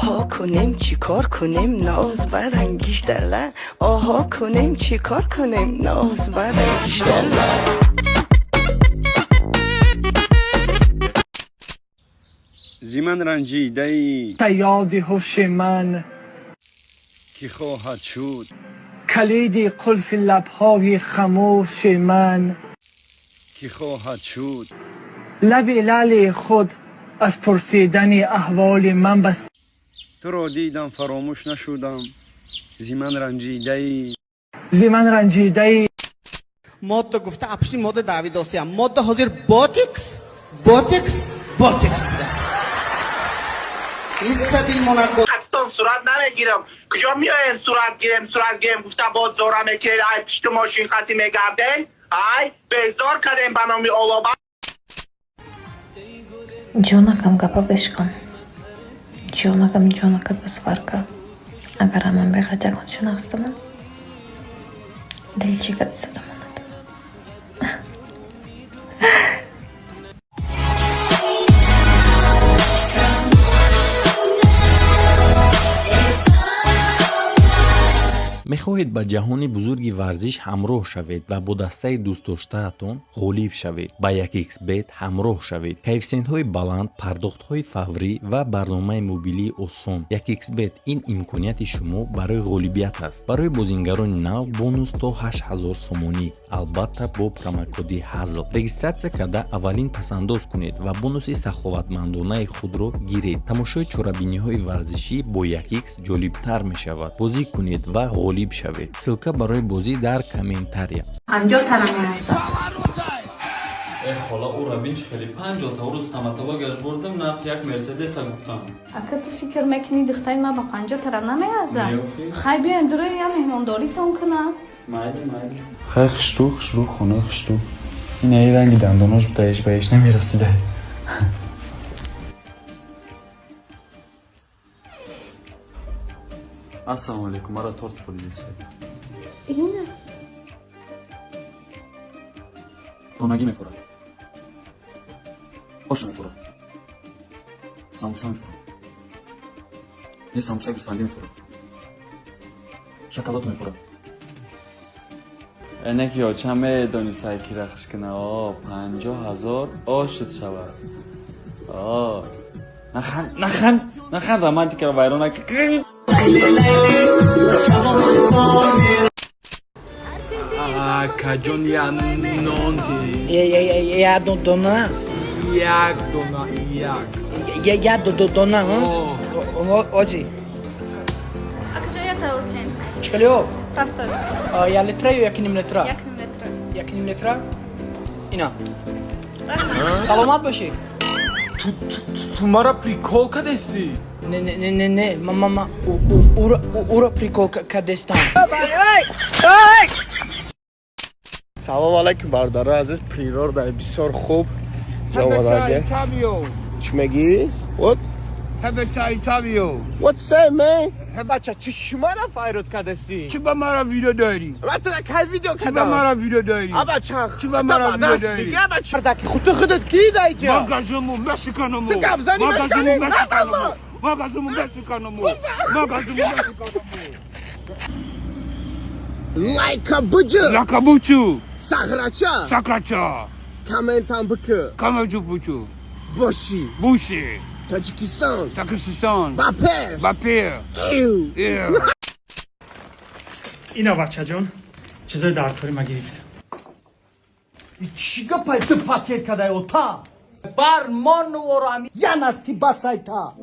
آها کنیم چی کار کنیم ناز بعد انگیش دلن آها کنیم چی کار کنیم ناز بعد انگیش دلن زیمن رنجیده ای صیاد هوش من که خواهد شد کلید قلف لبهای خموش من که خواهد شد لب لعل خود از پرسیدن احوال من بست تو را دیدم فراموش نشدم زیمن رنجیده ای زمن رنجیده ای ماده گفته اپشی ماده داویدوسی هم ماده حاضر باتکس باتکس باتکس این سبیل منت خستم صورت نمیگیرم کجا میاین صورت گیرم گفتم با زورم که ای پشت ماشین خطی میگردن ای بزار کردن بنامی اولابا Ջոնակամ կապա բեշկամ, ջոնակամ ջոնակատ բսվարկա, ագարամ ամբեղ հատյակոն չնաղստում են, դրիլ չի կտսուդում են։ мехоҳед ба ҷаҳони бузурги варзиш ҳамроҳ шавед ва бо дастаи дӯстдоштаатон ғолиб шавед ба 1xbet ҳамроҳ шавед кайфсентҳои баланд пардохтҳои фаврӣ ва барномаи мобилии осон 1xbet ин имконияти шумо барои ғолибият аст барои бозингарони нав бонус то 8000 сомонӣ албатта бо промокоди ҳазл регистратсия карда аввалин пасандоз кунед ва бонуси саховатмандонаи худро гиред тамошои чорабиниҳои варзишӣ бо 1x ҷолибтар мешавад бозӣ кунед ва غالب شوید سلکه برای بازی در کامنتاریا 50 ترانه هست حالا او را بینش خیلی 50 تا روز تماتولوگش بردم نه یک مرسدس گفتم اگه تو فکر میکنی دختری ما با 50 ترانه میازم خیلی بیاین دوره یا مهمانداری تون کنم مایدی خیلی خشرو خونه خشرو این ای رنگ دنداناش بهش نمیرسیده السلام علیکم مرا تورت فروشی اینه دونگی میخورم خوش میخورم ساموسا میخورم یه ساموسا گوسفندی میخورم شکلات میخورم اینک یا چمه دانی سعی کی رخش کنه 50,000 شد شود نخند رومانتیک رو ویران نکن کجون یا نونتی یا دونا یک دونا یا دونا اوجی اگه جایی تاوتین چکلیو راستای یا لیتره یا یک نیم لیتره یک یک نیم لیتره اینا سلامت باشی تو مرا پریکول کدستی نه ماما او را پریکول کدستان سلام علیکم برادر عزیز پریرار در بسیار خوب جواب داده چی میگی؟ What? What say man? بچه چی شما را فایرود کدستی؟ چی با مرا ویدیو داری؟ من تو که ویدیو چی با کدام؟ مرا ویدیو داری؟ بچه چی با مرا ویدیو داری؟ بگه بچه دکی خودت کی دایجا؟ ماگازمو مکسیکانمو تو گبزنی مشکنی؟ ماگازمو مکسیکانمو لایکا بوچو لکابوچو ساکراچا کامنتان بکه کامجو بوچو بوشی تاجیکستان باپیر اینا بچه جان چیزای درکاری ما گرفت چیگه پایتو پاکت کده اوتا برمان و رامی یانستی بسایتا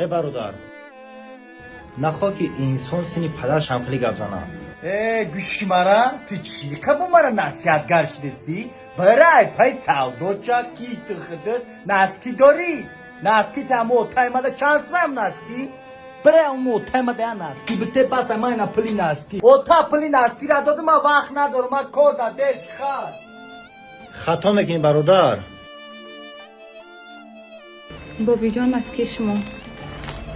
ای برادر نخواه که انسان سنی پدرش هم خیلی گپ زنه گوشی مرا تو چی قبول مرا نصیحتگر شدستی برای پای سودا چاکی تو خودت نسکی داری نسکی تامو تایمده چانس مم نسکی برای اون تایمده نسکی بته بس ما اینا پلی نسکی او تا پلی نسکی را دادم ما وقت ندارم ما کار دادش خواهد خطا میکنی برادر بابی جان مسکی شما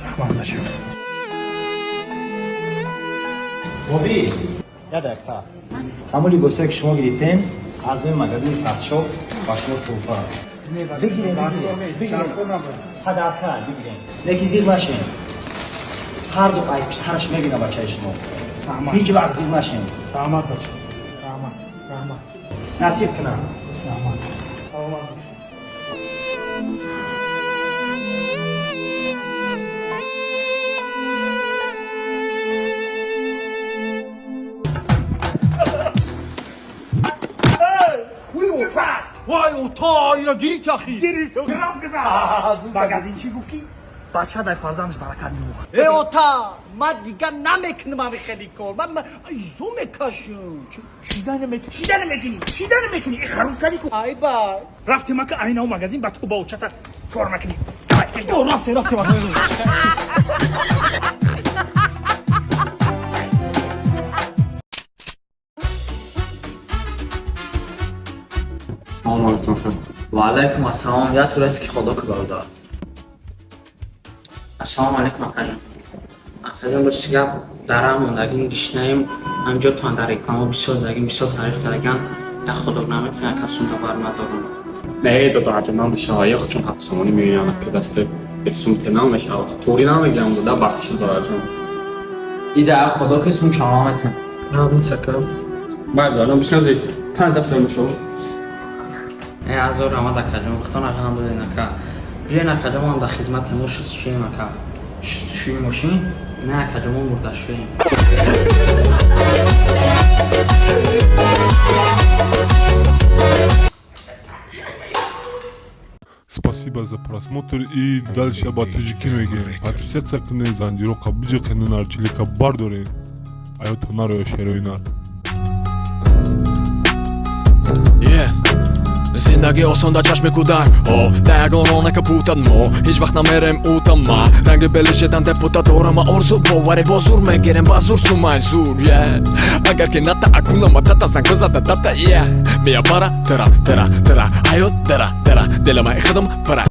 رحمان باشم بابی یه دقیقه همون لباسایی که شما گرفتین از روی مغازه فست شاپ با شما توفا بگیرین حداقل بگیرین یکی زیر ماشین هر دو ای پسرش میبینه بچه شما هیچ وقت زیر ماشین رحمت باشه رحمت نصیب کنم رحمت باشه وای اوتا اینا گرفت آخی گرفت گرام گذار مغازین چی گفتی؟ بچه در فرزندش برکت میمونه ای اوتا من دیگه نمیکنم همه خیلی کار من ایزو میکشم چیدن میکنی ای خروف کنی کن ای بای رفتی ما که اینا و مغازین با تو با اوچتا کار میکنی رفتی ما سلام علیکم. و علیکم السلام. یا تورسکی خدا که برادر. السلام علیکم آقایان. آقایان باشه گپ درم موندگیم گشنیم همجا تو در ریکلاما بسیار تعریف کردن یا خدا نمیتونه کسون تا بر ندارم. نه دو تا من به شایخ چون هفت سامانی میبینم که دست اسمت نامش طوری نمیگم دو بخش دارم. ایده خدا که اسم چهارمتون. نه بین سکم. باید الان بسیاری پنج دست نمیشم. نه از اون راه دکترم وقتا نخواهم بودی نکه بیای نکجام هم در خدمت ما شستشوی مکه شستشوی ماشین نه کجام هم مردشویم Спасибо за просмотр и дальше об Таджики мегем. Подписаться на Занджирока, бюджет на Арчилика Бардори. А я тонарю шеруина. زندگی آسان در چشم کودک دگانانه که پوتد ما هیچ وقت نمیرم اوتا ما رنگ بلشتن دپوتا دارم آرزو باوری با زور میگیرم با زور سومای زور اگر که نتا اکونا ما تتا زنگ زده دتا میا برا ترا حیات درا دلم خدم پرا